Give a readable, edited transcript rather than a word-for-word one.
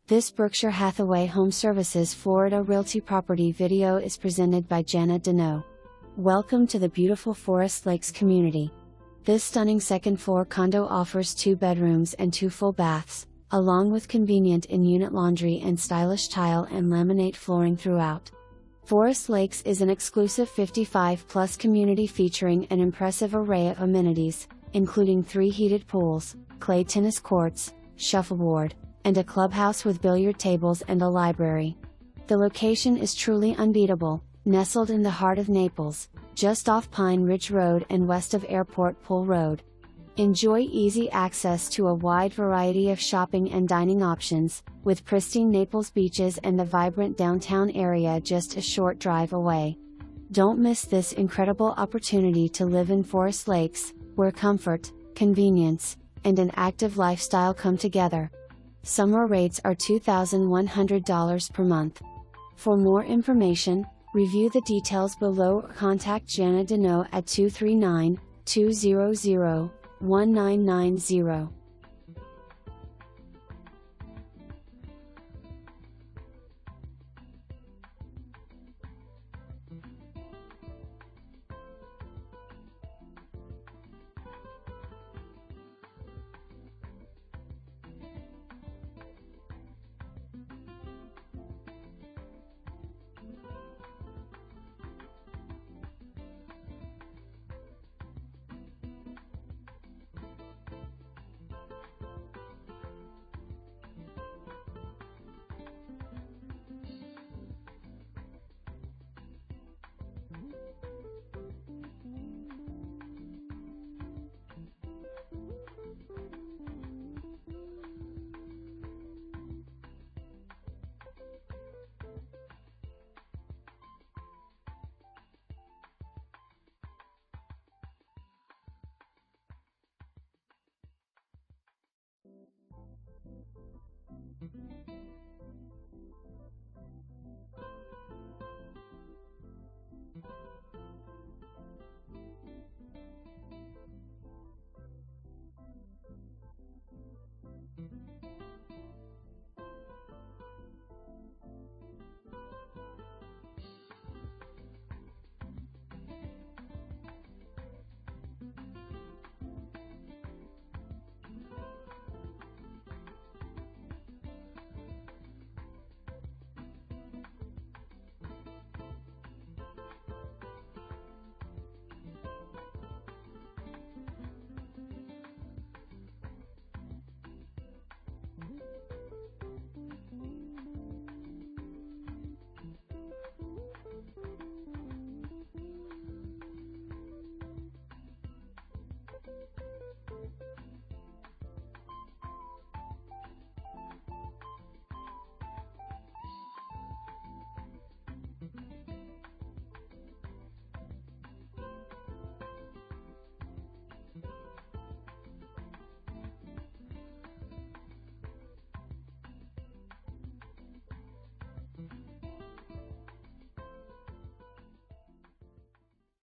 This Berkshire Hathaway HomeServices Florida Realty property video is presented by Jana Deneau. Welcome to the beautiful Forest Lakes community. This stunning second-floor condo offers 2 bedrooms and 2 full baths, along with convenient in-unit laundry and stylish tile and laminate flooring throughout. Forest Lakes is an exclusive 55-plus community featuring an impressive array of amenities, including 3 heated pools, clay tennis courts, shuffleboard, and a clubhouse with billiard tables and a library. The location is truly unbeatable, nestled in the heart of Naples, just off Pine Ridge Road and west of Airport Pool Road. Enjoy easy access to a wide variety of shopping and dining options, with pristine Naples beaches and the vibrant downtown area just a short drive away. Don't miss this incredible opportunity to live in Forest Lakes, where comfort, convenience, and an active lifestyle come together. Summer rates are $2,100 per month. For more information, review the details below or contact Jana Deneau at 239-200-1990.